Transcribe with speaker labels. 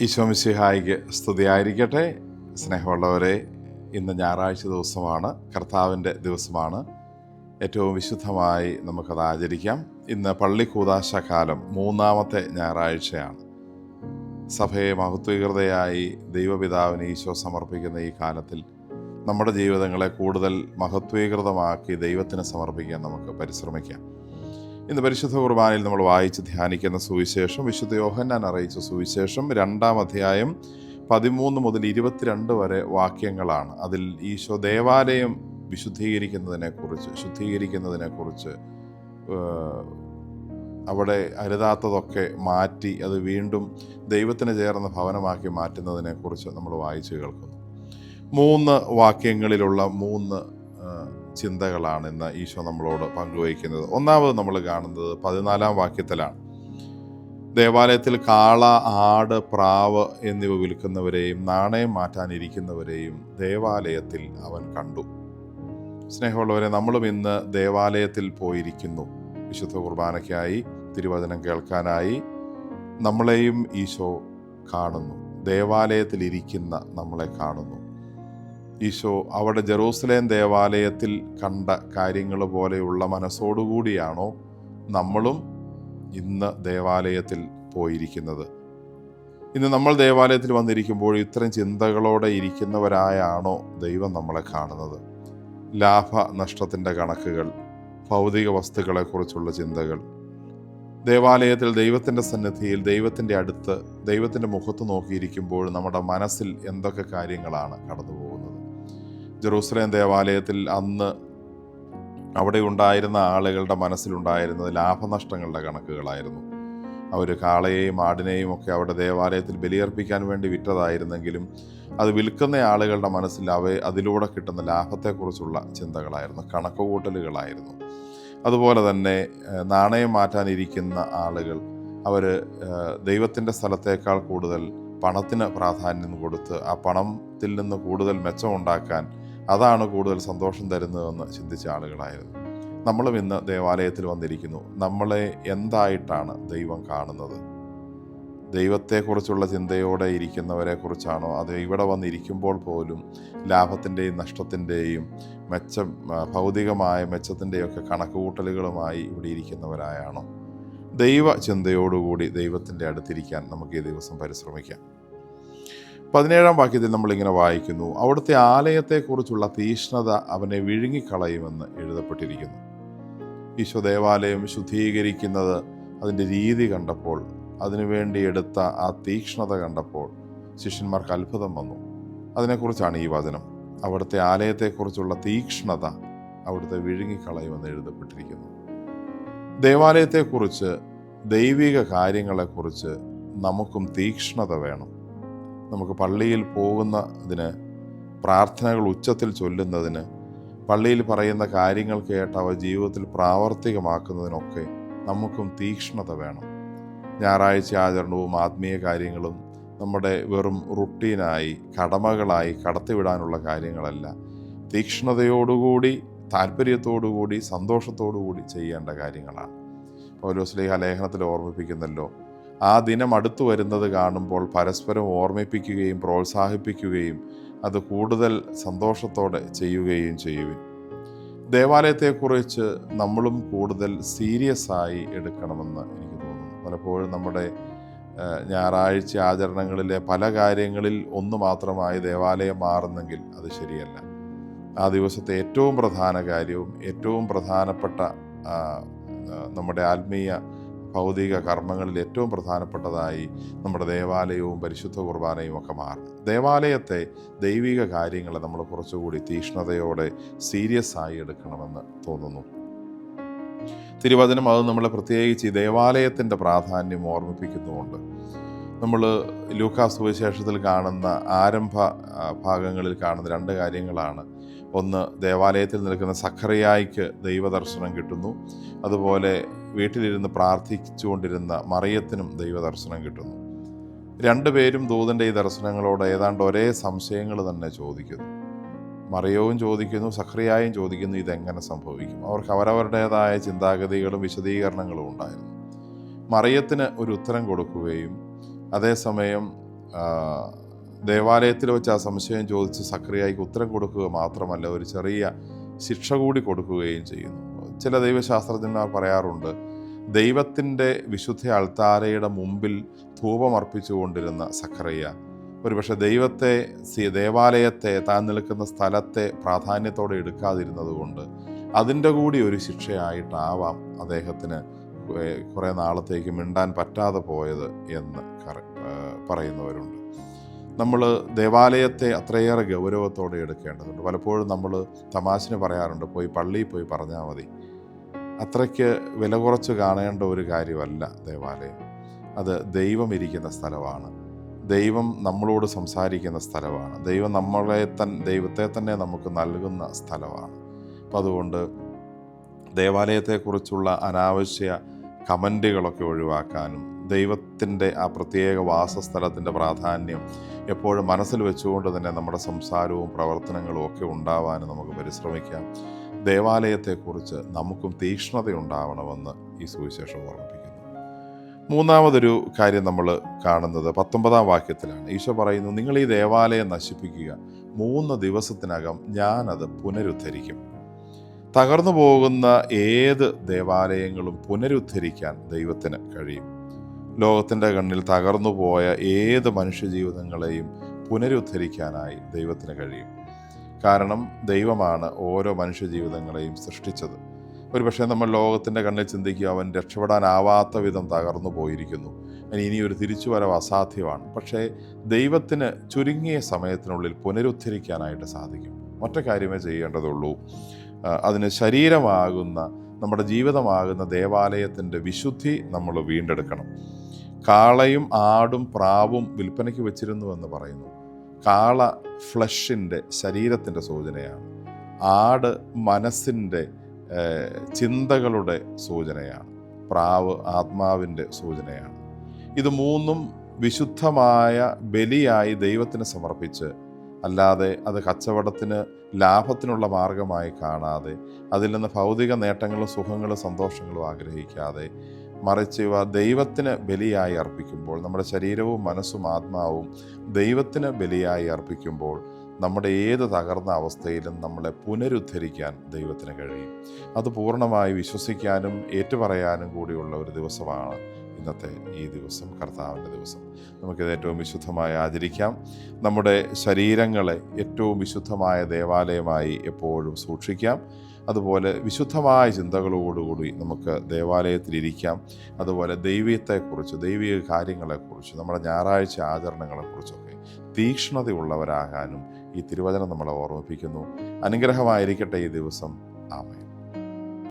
Speaker 1: ഈശോ മിശിഹായിക്ക് സ്തുതിയായിരിക്കട്ടെ. സ്നേഹമുള്ളവരെ, ഇന്ന് ഞായറാഴ്ച ദിവസമാണ്, കർത്താവിൻ്റെ ദിവസമാണ്. ഏറ്റവും വിശുദ്ധമായി നമുക്കത് ആചരിക്കാം. ഇന്ന് പള്ളി കൂദാശ കാലം 3-ാമത്തെ ഞായറാഴ്ചയാണ്. സഭയെ മഹത്വീകൃതയായി ദൈവപിതാവിന് ഈശോ സമർപ്പിക്കുന്ന ഈ കാലത്തിൽ നമ്മുടെ ജീവിതങ്ങളെ കൂടുതൽ മഹത്വീകൃതമാക്കി ദൈവത്തിന് സമർപ്പിക്കാൻ നമുക്ക് പരിശ്രമിക്കാം. ഇന്ന് പരിശുദ്ധ കുർബാനയിൽ നമ്മൾ വായിച്ച് ധ്യാനിക്കുന്ന സുവിശേഷം വിശുദ്ധ യോഹന്നാൻ അറിയിച്ച സുവിശേഷം 2-ാം അധ്യായം 13 മുതൽ 22 വരെ വാക്യങ്ങളാണ്. അതിൽ ഈശോ ദേവാലയം ശുദ്ധീകരിക്കുന്നതിനെക്കുറിച്ച് അവിടെ അരുതാത്തതൊക്കെ മാറ്റി അത് വീണ്ടും ദൈവത്തിന് ചേർന്ന ഭവനമാക്കി മാറ്റുന്നതിനെക്കുറിച്ച് നമ്മൾ വായിച്ച് കേൾക്കുന്നു. 3 വാക്യങ്ങളിലുള്ള 3 ചിന്തകളാണ് ഇന്ന് ഈശോ നമ്മളോട് പങ്കുവയ്ക്കുന്നത്. ഒന്നാമത് നമ്മൾ കാണുന്നത് 14-ാം വാക്യത്തിലാണ്. ദേവാലയത്തിൽ കാള, ആട്, പ്രാവ് എന്നിവ വിൽക്കുന്നവരെയും നാണയം മാറ്റാനിരിക്കുന്നവരെയും ദേവാലയത്തിൽ അവൻ കണ്ടു. സ്നേഹമുള്ളവരെ, നമ്മളും ഇന്ന് ദേവാലയത്തിൽ പോയിരിക്കുന്നു. വിശുദ്ധ കുർബാനയ്ക്കായി, തിരുവചനം കേൾക്കാനായി നമ്മളെയും ഈശോ കാണുന്നു. ദേവാലയത്തിൽ ഇരിക്കുന്ന നമ്മളെ കാണുന്നു. ഈശോ അവിടെ ജെറൂസലേം ദേവാലയത്തിൽ കണ്ട കാര്യങ്ങൾ പോലെയുള്ള മനസ്സോടുകൂടിയാണോ നമ്മളും ഇന്ന് ദേവാലയത്തിൽ പോയിരിക്കുന്നത്? ഇന്ന് നമ്മൾ ദേവാലയത്തിൽ വന്നിരിക്കുമ്പോൾ ഇത്തരം ചിന്തകളോടെ ഇരിക്കുന്നവരായാണോ ദൈവം നമ്മളെ കാണുന്നത്? ലാഭനഷ്ടത്തിൻ്റെ കണക്കുകൾ, ഭൗതിക വസ്തുക്കളെക്കുറിച്ചുള്ള ചിന്തകൾ, ദേവാലയത്തിൽ ദൈവത്തിൻ്റെ സന്നിധിയിൽ ദൈവത്തിൻ്റെ അടുത്ത് ദൈവത്തിൻ്റെ മുഖത്ത് നോക്കിയിരിക്കുമ്പോൾ നമ്മുടെ മനസ്സിൽ എന്തൊക്കെ കാര്യങ്ങളാണ് കടന്നു പോകുന്നത്? ജെറൂസലേം ദേവാലയത്തിൽ അന്ന് അവിടെ ഉണ്ടായിരുന്ന ആളുകളുടെ മനസ്സിലുണ്ടായിരുന്നത് ലാഭനഷ്ടങ്ങളുടെ കണക്കുകളായിരുന്നു. അവർ കാളയെയും ആടിനെയും ഒക്കെ അവിടെ ദേവാലയത്തിൽ ബലിയർപ്പിക്കാൻ വേണ്ടി വിറ്റതായിരുന്നെങ്കിലും അത് വിൽക്കുന്ന ആളുകളുടെ മനസ്സിൽ അതിലൂടെ കിട്ടുന്ന ലാഭത്തെക്കുറിച്ചുള്ള ചിന്തകളായിരുന്നു, കണക്കുകൂട്ടലുകളായിരുന്നു. അതുപോലെ തന്നെ നാണയം മാറ്റാനിരിക്കുന്ന ആളുകൾ അവർ ദൈവത്തിൻ്റെ സ്ഥലത്തേക്കാൾ കൂടുതൽ പണത്തിന് പ്രാധാന്യം കൊടുത്ത് ആ പണത്തിൽ നിന്ന് കൂടുതൽ മെച്ചമുണ്ടാക്കാൻ, അതാണ് കൂടുതൽ സന്തോഷം തരുന്നതെന്ന് ചിന്തിച്ച ആളുകളായിരുന്നു. നമ്മളും ഇന്ന് ദേവാലയത്തിൽ വന്നിരിക്കുന്നു. നമ്മളെ എന്തായിട്ടാണ് ദൈവം കാണുന്നത്? ദൈവത്തെക്കുറിച്ചുള്ള ചിന്തയോടെ ഇരിക്കുന്നവരെ കുറിച്ചാണോ, അത് ഇവിടെ വന്നിരിക്കുമ്പോൾ പോലും ലാഭത്തിൻ്റെയും നഷ്ടത്തിൻ്റെയും ഭൗതികമായ മെച്ചത്തിൻ്റെയും ഒക്കെ കണക്കുകൂട്ടലുകളുമായി ഇവിടെ ഇരിക്കുന്നവരായാണോ? ദൈവ ചിന്തയോടുകൂടി ദൈവത്തിൻ്റെ അടുത്തിരിക്കാൻ നമുക്ക് ഈ ദിവസം പരിശ്രമിക്കാം. 17-ാം വാക്യത്തിൽ നമ്മളിങ്ങനെ വായിക്കുന്നു, അവിടുത്തെ ആലയത്തെക്കുറിച്ചുള്ള തീഷ്ണത അവനെ വിഴുങ്ങിക്കളയുമെന്ന് എഴുതപ്പെട്ടിരിക്കുന്നു. ഈശോ ദേവാലയം ശുദ്ധീകരിക്കുന്നത് അതിൻ്റെ രീതി കണ്ടപ്പോൾ, അതിനുവേണ്ടി എടുത്ത ആ തീക്ഷ്ണത കണ്ടപ്പോൾ ശിഷ്യന്മാർക്ക് അത്ഭുതം വന്നു. അതിനെക്കുറിച്ചാണ് ഈ വചനം. അവിടുത്തെ ആലയത്തെക്കുറിച്ചുള്ള തീക്ഷ്ണത അവിടുത്തെ വിഴുങ്ങിക്കളയുമെന്ന് എഴുതപ്പെട്ടിരിക്കുന്നു. ദേവാലയത്തെക്കുറിച്ച്, ദൈവിക കാര്യങ്ങളെക്കുറിച്ച് നമുക്കും തീക്ഷ്ണത വേണം. നമുക്ക് പള്ളിയിൽ പോകുന്നതിന്, പ്രാർത്ഥനകൾ ഉച്ചത്തിൽ ചൊല്ലുന്നതിന്, പള്ളിയിൽ പറയുന്ന കാര്യങ്ങൾ കേട്ട് അവ ജീവിതത്തിൽ പ്രാവർത്തികമാക്കുന്നതിനൊക്കെ നമുക്കും തീക്ഷ്ണത വേണം. ഞായറാഴ്ച ആചരണവും ആത്മീയ കാര്യങ്ങളും നമ്മുടെ വെറും റുട്ടീനായി, കടമകളായി കടത്തിവിടാനുള്ള കാര്യങ്ങളല്ല. തീക്ഷ്ണതയോടുകൂടി, താല്പര്യത്തോടുകൂടി, സന്തോഷത്തോടുകൂടി ചെയ്യേണ്ട കാര്യങ്ങളാണ്. പൗലോസ്ലീഹ ലേഖനത്തിൽ ഓർമ്മിപ്പിക്കുന്നല്ലോ, ആ ദിനം അടുത്തു വരുന്നത് കാണുമ്പോൾ പരസ്പരം ഓർമ്മിപ്പിക്കുകയും പ്രോത്സാഹിപ്പിക്കുകയും അത് കൂടുതൽ സന്തോഷത്തോടെ ചെയ്യുകയും ചെയ്യുവിൻ. ദേവാലയത്തെക്കുറിച്ച് നമ്മളും കൂടുതൽ സീരിയസ് ആയി എടുക്കണമെന്ന് എനിക്ക് തോന്നുന്നു. പലപ്പോഴും നമ്മുടെ ഞായറാഴ്ച ആചരണങ്ങളിലെ പല കാര്യങ്ങളിൽ ഒന്ന് മാത്രമായി ദേവാലയം മാറുന്നെങ്കിൽ അത് ശരിയല്ല. ആ ദിവസത്തെ ഏറ്റവും പ്രധാന കാര്യവും ഏറ്റവും പ്രധാനപ്പെട്ട നമ്മുടെ ആത്മീയ ഭൗതിക കർമ്മങ്ങളിൽ ഏറ്റവും പ്രധാനപ്പെട്ടതായി നമ്മുടെ ദേവാലയവും പരിശുദ്ധ കുർബാനയും ഒക്കെ മാറണം. ദേവാലയത്തെ, ദൈവിക കാര്യങ്ങളെ നമ്മൾ കുറച്ചുകൂടി തീക്ഷ്ണതയോടെ സീരിയസ് ആയി എടുക്കണമെന്ന് തോന്നുന്നു. തിരുവചനം അത് നമ്മളെ പ്രത്യേകിച്ച് ഈ ദേവാലയത്തിൻ്റെ പ്രാധാന്യം ഓർമ്മിപ്പിക്കുന്നുമുണ്ട്. നമ്മൾ ലൂക്കാ സുവിശേഷത്തിൽ കാണുന്ന ആരംഭ ഭാഗങ്ങളിൽ കാണുന്ന 2 കാര്യങ്ങളാണ്. ഒന്ന്, ദേവാലയത്തിൽ നിൽക്കുന്ന സഖറിയായിക്ക് ദൈവദർശനം കിട്ടുന്നു. അതുപോലെ വീട്ടിലിരുന്ന് പ്രാർത്ഥിച്ചുകൊണ്ടിരുന്ന മറിയത്തിനും ദൈവദർശനം കിട്ടുന്നു. 2 പേരും ദൂതൻ്റെ ഈ ദർശനങ്ങളോട് ഏതാണ്ട് ഒരേ സംശയങ്ങൾ തന്നെ ചോദിക്കുന്നു. മറിയവും ചോദിക്കുന്നു, സഖറിയായും ചോദിക്കുന്നു, ഇതെങ്ങനെ സംഭവിക്കും? അവർക്ക് അവരവരുടേതായ ചിന്താഗതികളും വിശദീകരണങ്ങളും ഉണ്ടായിരുന്നു. മറിയത്തിന് ഒരു ഉത്തരം കൊടുക്കുകയും അതേസമയം ദേവാലയത്തിൽ വെച്ച് ആ സംശയം ചോദിച്ച് സക്രിയായിക്ക് ഉത്തരം കൊടുക്കുക മാത്രമല്ല, ഒരു ചെറിയ ശിക്ഷ കൂടി കൊടുക്കുകയും ചെയ്യുന്നു. ചില ദൈവശാസ്ത്രജ്ഞന്മാർ പറയാറുണ്ട്, ദൈവത്തിൻ്റെ വിശുദ്ധ അൾത്താരയുടെ മുമ്പിൽ ധൂപമർപ്പിച്ചുകൊണ്ടിരുന്ന സക്കറിയ ഒരുപക്ഷെ ദേവാലയത്തെ, താൻ നിൽക്കുന്ന സ്ഥലത്തെ പ്രാധാന്യത്തോടെ എടുക്കാതിരുന്നത് കൊണ്ട് അതിൻ്റെ കൂടി ഒരു ശിക്ഷയായിട്ടാവാം അദ്ദേഹത്തിന് കുറേ നാളത്തേക്ക് മിണ്ടാൻ പറ്റാതെ പോയത് എന്ന് പറയുന്നവരുണ്ട്. നമ്മൾ ദേവാലയത്തെ അത്രയേറെ ഗൗരവത്തോടെ എടുക്കേണ്ടതുണ്ട്. പലപ്പോഴും നമ്മൾ തമാശന് പറയാറുണ്ട്, പള്ളിയിൽ പോയി പറഞ്ഞാൽ മതി. അത്രയ്ക്ക് വില കുറച്ച് കാണേണ്ട ഒരു കാര്യമല്ല ദേവാലയം. അത് ദൈവം ഇരിക്കുന്ന സ്ഥലമാണ്, ദൈവം നമ്മളോട് സംസാരിക്കുന്ന സ്ഥലമാണ്, ദൈവത്തെ തന്നെ നമുക്ക് നൽകുന്ന സ്ഥലമാണ്. അപ്പം അതുകൊണ്ട് ദേവാലയത്തെക്കുറിച്ചുള്ള അനാവശ്യ കമൻറ്റുകളൊക്കെ ഒഴിവാക്കാനും ദൈവത്തിൻ്റെ ആ പ്രത്യേക വാസസ്ഥലത്തിൻ്റെ പ്രാധാന്യം എപ്പോഴും മനസ്സിൽ വെച്ചുകൊണ്ട് തന്നെ നമ്മുടെ സംസാരവും പ്രവർത്തനങ്ങളും ഒക്കെ ഉണ്ടാവാനും നമുക്ക് പരിശ്രമിക്കാം. ദേവാലയത്തെക്കുറിച്ച് നമുക്കും തീക്ഷ്ണതയുണ്ടാവണമെന്ന് ഈ സുവിശേഷം ഓർമ്മിപ്പിക്കുന്നു. മൂന്നാമതൊരു കാര്യം നമ്മൾ കാണുന്നത് 19-ാം വാക്യത്തിലാണ്. ഈശോ പറയുന്നു, നിങ്ങൾ ഈ ദേവാലയം നശിപ്പിക്കുക, 3 ദിവസത്തിനകം ഞാനത് പുനരുദ്ധരിക്കും. തകർന്നു പോകുന്ന ഏത് ദേവാലയങ്ങളും പുനരുദ്ധരിക്കാൻ ദൈവത്തിന് കഴിയും. ലോകത്തിൻ്റെ കണ്ണിൽ തകർന്നു പോയ ഏത് മനുഷ്യജീവിതങ്ങളെയും പുനരുദ്ധരിക്കാനായി ദൈവത്തിന് കഴിയും. കാരണം ദൈവമാണ് ഓരോ മനുഷ്യജീവിതങ്ങളെയും സൃഷ്ടിച്ചത്. ഒരുപക്ഷെ നമ്മൾ ലോകത്തിൻ്റെ കണ്ണിൽ ചിന്തിക്കുക, അവൻ രക്ഷപ്പെടാനാവാത്ത വിധം തകർന്നു പോയിരിക്കുന്നു, ഇനിയൊരു തിരിച്ചുവരവ് അസാധ്യമാണ്. പക്ഷേ ദൈവത്തിന് ചുരുങ്ങിയ സമയത്തിനുള്ളിൽ പുനരുദ്ധരിക്കാനായിട്ട് സാധിക്കും. ഒറ്റ കാര്യമേ ചെയ്യേണ്ടതുള്ളൂ, അതിന് ശരീരമാകുന്ന, നമ്മുടെ ജീവിതമാകുന്ന ദേവാലയത്തിൻ്റെ വിശുദ്ധി നമ്മൾ വീണ്ടെടുക്കണം. കാളയും ആടും പ്രാവും വിൽപ്പനയ്ക്ക് വെച്ചിരുന്നുവെന്ന് പറയുന്നു. കാള ഫ്ലഷിൻ്റെ, ശരീരത്തിൻ്റെ സൂചനയാണ്. ആട് മനസ്സിൻ്റെ, ചിന്തകളുടെ സൂചനയാണ്. പ്രാവ് ആത്മാവിൻ്റെ സൂചനയാണ്. ഇത് 3ഉം വിശുദ്ധമായ ബലിയായി ദൈവത്തിന് സമർപ്പിച്ച്, അല്ലാതെ അത് കച്ചവടത്തിന് ലാഭത്തിനുള്ള മാർഗമായി കാണാതെ, അതിൽ നിന്ന് ഭൗതിക നേട്ടങ്ങളും സുഖങ്ങളും സന്തോഷങ്ങളും ആഗ്രഹിക്കാതെ, മറിച്ച് ഇവ ദൈവത്തിന് ബലിയായി അർപ്പിക്കുമ്പോൾ, നമ്മുടെ ശരീരവും മനസ്സും ആത്മാവും ദൈവത്തിന് ബലിയായി അർപ്പിക്കുമ്പോൾ നമ്മുടെ ഏത് തകർന്ന അവസ്ഥയിലും നമ്മളെ പുനരുദ്ധരിക്കാൻ ദൈവത്തിന് കഴിയും. അത് പൂർണ്ണമായി വിശ്വസിക്കാനും ഏറ്റുപറയാനും കൂടിയുള്ള ഒരു ദിവസമാണ് ഇന്നത്തെ ഈ ദിവസം, കർത്താവിൻ്റെ ദിവസം. നമുക്കിത് ഏറ്റവും വിശുദ്ധമായി ആചരിക്കാം. നമ്മുടെ ശരീരങ്ങളെ ഏറ്റവും വിശുദ്ധമായ ദേവാലയമായി എപ്പോഴും സൂക്ഷിക്കാം. അതുപോലെ വിശുദ്ധമായ ചിന്തകളോടുകൂടി നമുക്ക് ദേവാലയത്തിലിരിക്കാം. അതുപോലെ ദൈവത്തെക്കുറിച്ച്, ദൈവിക കാര്യങ്ങളെക്കുറിച്ച്, നമ്മുടെ ഞായറാഴ്ച ആചരണങ്ങളെക്കുറിച്ചൊക്കെ തീക്ഷ്ണതയുള്ളവരാകാനും ഈ തിരുവചനം നമ്മളെ ഓർമ്മിപ്പിക്കുന്നു. അനുഗ്രഹമായിരിക്കട്ടെ ഈ ദിവസം. ആമേൻ.